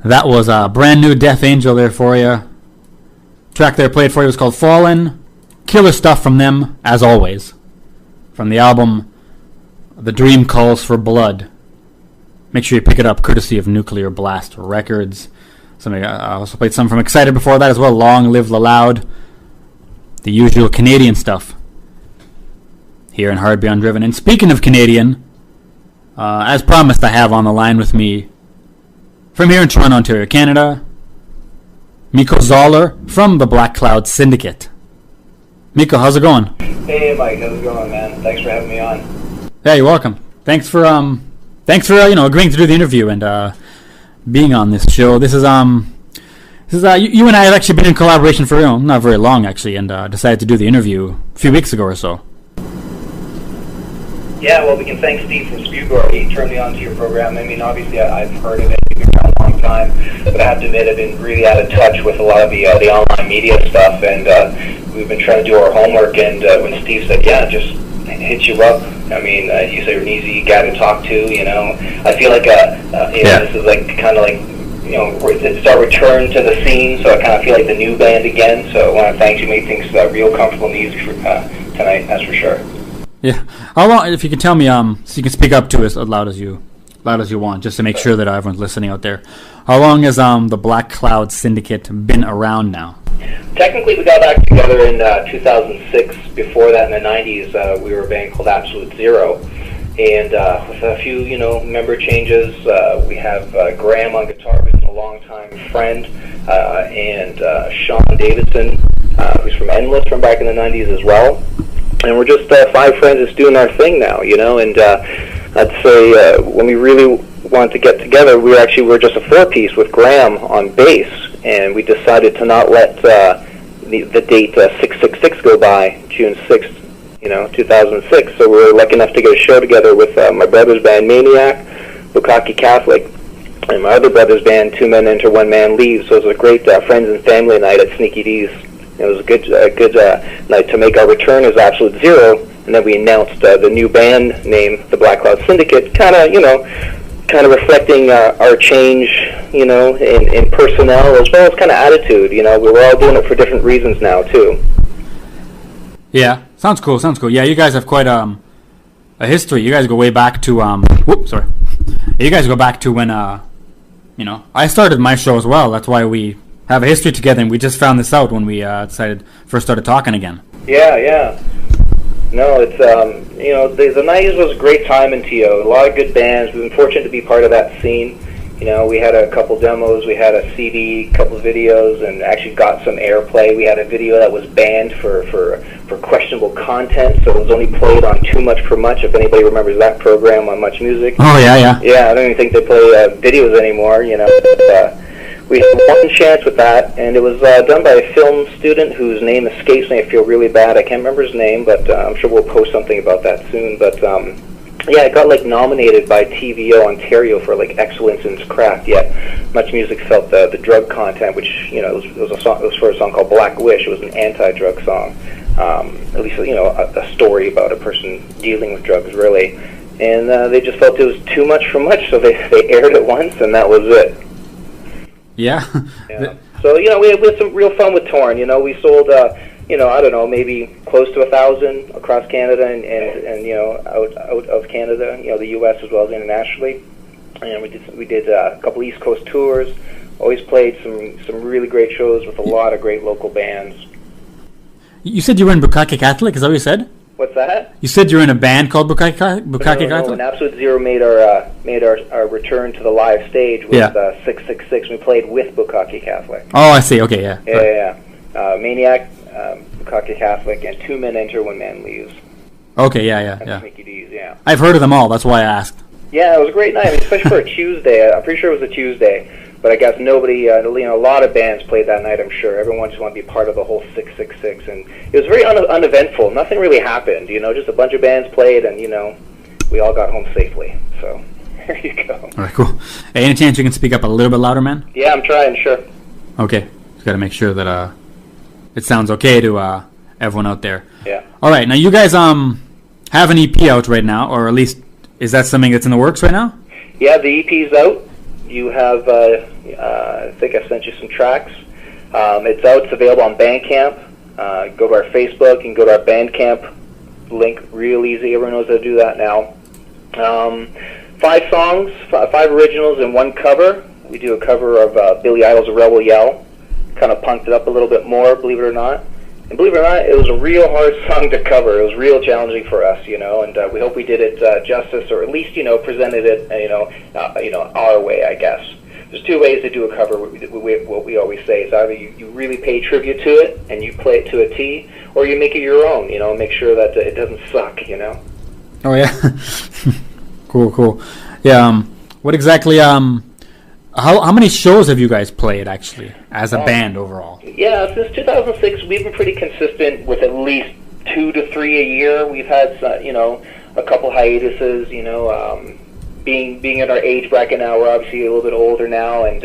That was a brand new Death Angel there for you. Track there played for you was called Fallen. Killer stuff from them, as always. From the album The Dream Calls for Blood. Make sure you pick it up, courtesy of Nuclear Blast Records. I also played some from Excited before that as well. Long Live the Loud. The usual Canadian stuff here in Hard Beyond Driven. And speaking of Canadian, as promised, I have on the line with me from here in Toronto, Ontario, Canada, Miko Zoller from the Blackcloud Syndicate. Miko, how's it going? Hey Mike, how's it going, man? Thanks for having me on. Yeah, you're welcome. Thanks for agreeing to do the interview and being on this show. This is you and I have actually been in collaboration for not very long actually, and decided to do the interview a few weeks ago or so. Yeah, well, we can thank Steve from Spewgore. He turned me on to your program. I mean, obviously, I've heard of it. You've been around a long time, but I have to admit, I've been really out of touch with a lot of the online media stuff, and we've been trying to do our homework. And when Steve said, "Yeah, just hit you up," I mean, you say you're an easy guy to talk to. You know, I feel like this is like kind of like, you know, it's our return to the scene. So I kind of feel like the new band again. So I want to thank you. Made things real comfortable and easy for tonight. That's for sure. Yeah. How long, if you can tell me, so you can speak up to as loud as you want, just to make sure that everyone's listening out there. How long has the Blackcloud Syndicate been around now? Technically, we got back together in 2006. Before that, in the 90s, we were a band called Absolute Zero. And with a few, member changes, we have Graham on guitar, who's been a long-time friend, and Sean Davidson, who's from Endless from back in the 90s as well. And we're just five friends that's doing our thing now, and I'd say when we really wanted to get together, we were just a four-piece with Graham on bass, and we decided to not let the date 666 go by, June 6th, 2006. So we were lucky enough to get a show together with my brother's band Maniac, Bukkake Catholic, and my other brother's band, Two Men Enter, One Man Leaves. So it was a great friends and family night at Sneaky D's. It was a good night to make our return as Absolute Zero, and then we announced the new band name, the Blackcloud Syndicate, kind of reflecting our change, in personnel as well as kind of attitude. We're all doing it for different reasons now too. Yeah, sounds cool. Yeah, you guys have quite a history. You guys go way back to You guys go back to when I started my show as well. That's why we have a history together, and we just found this out when we first started talking again. Yeah. No, it's the 90s was a great time in TO. A lot of good bands. We've been fortunate to be part of that scene. We had a couple demos, we had a CD, a couple videos, and actually got some airplay. We had a video that was banned for questionable content, so it was only played on Too Much for Much, if anybody remembers that program on Much Music. Oh, yeah. Yeah, I don't even think they play videos anymore, we had one chance with that, and it was done by a film student whose name escapes me. I feel really bad. I can't remember his name, but I'm sure we'll post something about that soon. But it got nominated by TVO Ontario for excellence in its craft. Yet Much Music felt the drug content, which it was for a song called Black Wish. It was an anti-drug song, at least a story about a person dealing with drugs, really. And they just felt it was too much for much, so they aired it once, and that was it. Yeah. So, we had some real fun with Torn. We sold, I don't know, maybe close to 1,000 across Canada and out of Canada, the U.S. as well as internationally. And we did a couple East Coast tours. Always played some really great shows with a lot of great local bands. You said you were in Bukkake Catholic, is that what you said? What's that? You said you're in a band called Bukkake Catholic? No, when Absolute Zero made our return to the live stage with 666, we played with Bukkake Catholic. Oh, I see. Okay, yeah. Yeah. Maniac, Bukkake Catholic, and Two Men Enter, One Man Leaves. Okay, yeah. And Sneaky D's, yeah. I've heard of them all. That's why I asked. Yeah, it was a great night, especially for a Tuesday. I'm pretty sure it was a Tuesday. But I guess nobody, a lot of bands played that night, I'm sure. Everyone just wanted to be part of the whole 666. And it was very uneventful. Nothing really happened, just a bunch of bands played, and, we all got home safely. So, there you go. All right, cool. Hey, any chance you can speak up a little bit louder, man? Yeah, I'm trying, sure. Okay. Just got to make sure that it sounds okay to everyone out there. Yeah. All right, now you guys have an EP out right now, or at least is that something that's in the works right now? Yeah, the EP's out. You have, I think I sent you some tracks. It's out. It's available on Bandcamp. Go to our Facebook. You can go to our Bandcamp link. Real easy. Everyone knows how to do that now. 5 songs, 5 originals, and 1 cover. We do a cover of Billy Idol's "A Rebel Yell." Kind of punked it up a little bit more, believe it or not. And believe it or not, it was a real hard song to cover. It was real challenging for us, and we hope we did it justice, or at least, presented it, our way, I guess. There's 2 ways to do a cover. What we always say is either you really pay tribute to it and you play it to a T, or you make it your own. Make sure that it doesn't suck. Oh yeah, cool. Yeah. What exactly? How many shows have you guys played actually as a band overall? Yeah, since 2006, we've been pretty consistent with at least 2 to 3 a year. We've had a couple hiatuses. Being at our age bracket now, we're obviously a little bit older now, and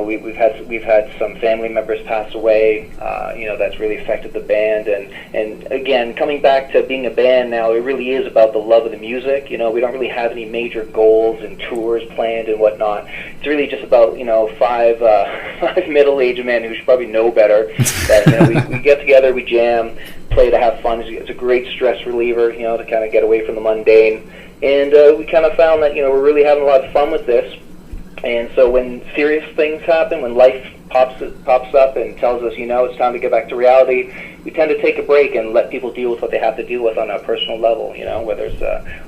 we've had some family members pass away. That's really affected the band, and again, coming back to being a band now, it really is about the love of the music. We don't really have any major goals and tours planned and whatnot. It's really just about 5 middle-aged men who should probably know better. That we get together, we jam, play to have fun. It's a great stress reliever, to kind of get away from the mundane. And we kind of found that, we're really having a lot of fun with this. And so when serious things happen, when life pops up and tells us, it's time to get back to reality, we tend to take a break and let people deal with what they have to deal with on a personal level, whether it's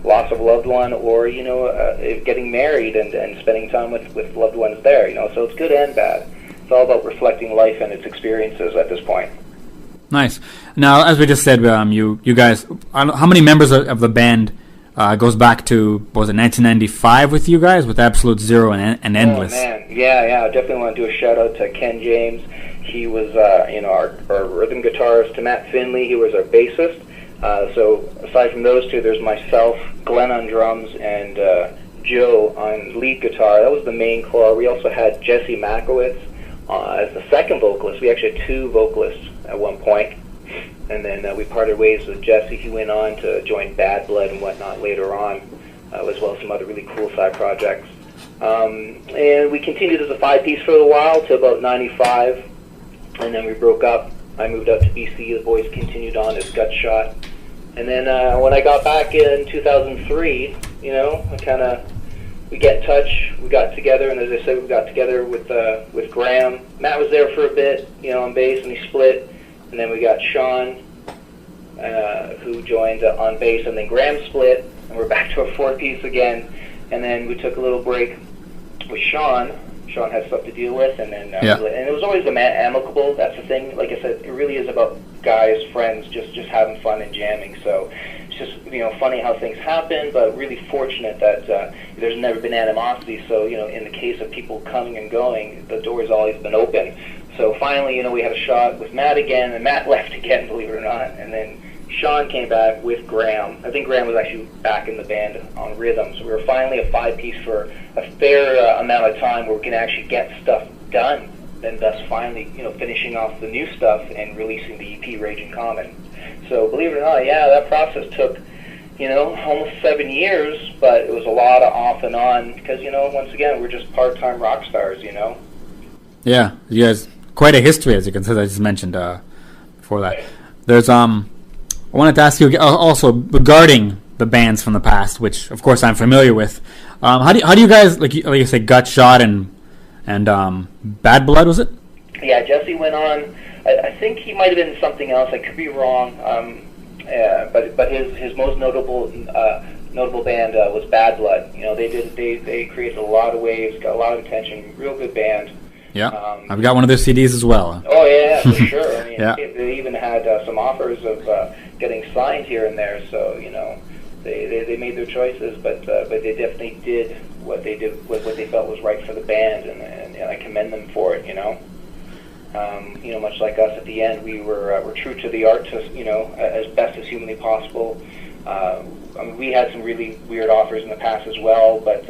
loss of a loved one or, getting married and spending time with loved ones there, So it's good and bad. It's all about reflecting life and its experiences at this point. Nice. Now, as we just said, you guys, how many members of the band goes back to, what was it, 1995 with you guys, with Absolute Zero and Endless? Oh, man. Yeah. I definitely want to do a shout-out to Ken James. He was, our rhythm guitarist. To Matt Finley, he was our bassist. So aside from those 2, there's myself, Glenn on drums, and Joe on lead guitar. That was the main core. We also had Jesse Makowitz as the second vocalist. We actually had 2 vocalists at one point. And then we parted ways with Jesse. He went on to join Bad Blood and whatnot later on, as well as some other really cool side projects. And we continued as a 5-piece for a while to about 95, and then we broke up. I moved out to BC. The boys continued on as Gutshot. And then when I got back in 2003, we get in touch. We got together, and as I said, we got together with Graham. Matt was there for a bit, on bass, and he split. And then we got Sean, who joined on bass, and then Graham split, and we're back to a 4-piece again. And then we took a little break with Sean. Sean had stuff to deal with, and then and it was always amicable. That's the thing. Like I said, it really is about guys, friends, just having fun and jamming. So it's just funny how things happen, but really fortunate that there's never been animosity. So in the case of people coming and going, the door's always been open. So finally, we had a shot with Matt again, and Matt left again, believe it or not. And then Sean came back with Graham. I think Graham was actually back in the band on rhythm. So we were finally a 5-piece for a fair amount of time where we can actually get stuff done. And thus finally, finishing off the new stuff and releasing the EP Raging Common. So believe it or not, that process took, almost 7 years, but it was a lot of off and on because, once again, we're just part-time rock stars, Yeah, you guys, quite a history, as you can see, I just mentioned before that. There's, I wanted to ask you also regarding the bands from the past, which, of course, I'm familiar with. How do you guys, like you say, Gutshot and Bad Blood, was it? Yeah, Jesse went on. I think he might have been something else. I could be wrong. But his most notable band was Bad Blood. They created a lot of waves, got a lot of attention. Real good band. Yeah, I've got one of their CDs as well. Oh yeah, for sure. I mean, yeah. They even had some offers of getting signed here and there. So they made their choices, but they definitely did what they felt was right for the band, and I commend them for it. Much like us at the end, we were true to the art, as best as humanly possible. We had some really weird offers in the past as well, but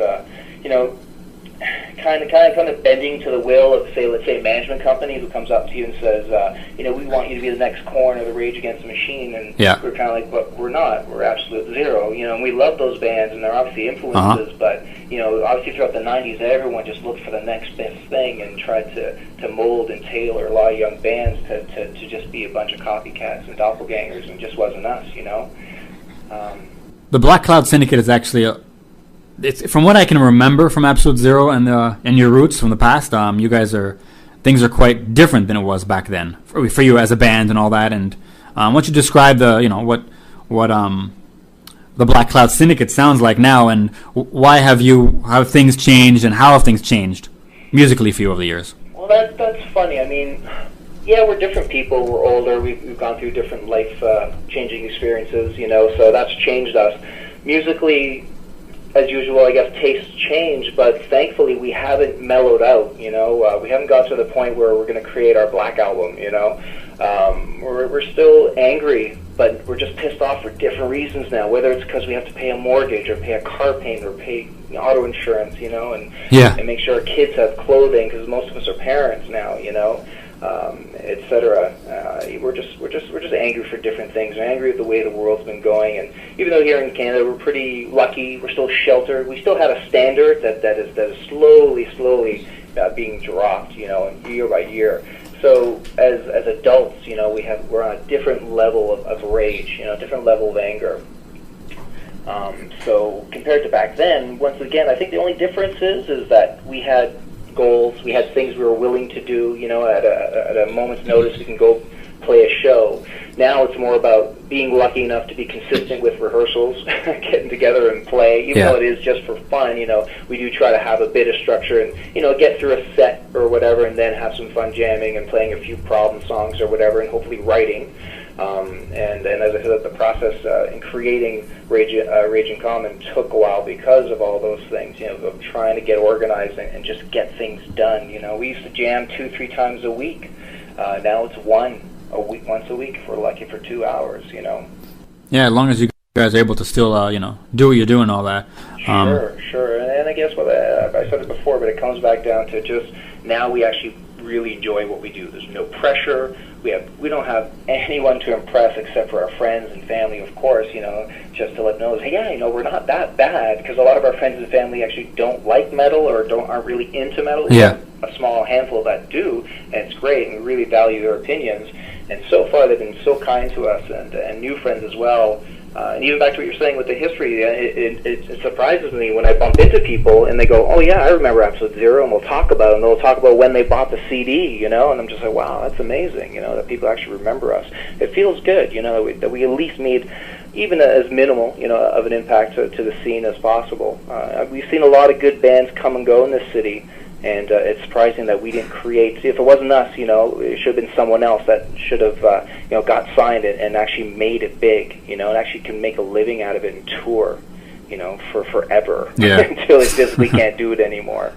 kind of bending to the will of, let's say a management company who comes up to you and says, we want you to be the next Korn or the Rage Against the Machine, and we're kind of like, but we're not. We're Absolute Zero, and we love those bands, and they're obviously influences, but obviously throughout the '90s, everyone just looked for the next best thing and tried to mold and tailor a lot of young bands to just be a bunch of copycats and doppelgangers, and it just wasn't us, The Blackcloud Syndicate is actually it's from what I can remember from Absolute Zero and your roots from the past. You guys things are quite different than it was back then for you as a band and all that. And why don't you describe what the Blackcloud Syndicate sounds like now, and why have things changed, and how have things changed musically for you over the years? Well, that's funny. I mean, yeah, we're different people. We're older. We've gone through different life-changing experiences, so that's changed us. Musically, as usual, I guess tastes change, but thankfully we haven't mellowed out, we haven't got to the point where we're going to create our Black Album, we're still angry, but we're just pissed off for different reasons now, whether it's because we have to pay a mortgage or pay a car payment or pay auto insurance, and make sure our kids have clothing, because most of us are parents now, etc. We're just angry for different things. We're angry at the way the world's been going, and even though here in Canada we're pretty lucky, we're still sheltered. We still have a standard that is slowly being dropped, year by year. So as adults, we're on a different level of rage, a different level of anger. So compared to back then, once again, I think the only difference is that we had goals, we had things we were willing to do, at a moment's notice we can go play a show. Now it's more about being lucky enough to be consistent with rehearsals, getting together and play, even though it is just for fun, we do try to have a bit of structure and, get through a set or whatever, and then have some fun jamming and playing a few problem songs or whatever, and hopefully writing. And as I said, the process in creating Rage in Common took a while because of all those things, of trying to get organized and just get things done. We used to jam 2-3 times a week. Now it's once a week if we're lucky for 2 hours. Yeah, as long as you guys are able to still do what you're doing, all that. Sure. And I guess I said it before, but it comes back down to just now we actually really enjoy what we do. There's no pressure. We don't have anyone to impress except for our friends and family, of course, just to let them know, hey, we're not that bad, because a lot of our friends and family actually don't like metal or aren't really into metal. Yeah. A small handful that do, and it's great, and we really value their opinions. And so far, they've been so kind to us, and new friends as well. And even back to what you're saying with the history, it surprises me when I bump into people and they go, oh yeah, I remember Absolute Zero, and we'll talk about it, and they'll talk about when they bought the CD, and I'm just like, wow, that's amazing, that people actually remember us. It feels good, that we at least made even as minimal, of an impact to the scene as possible. We've seen a lot of good bands come and go in this city, and it's surprising that we didn't create. If it wasn't us, it should have been someone else that should have, got signed and actually made it big, and actually can make a living out of it and tour, for forever, yeah. until they physically can't do it anymore.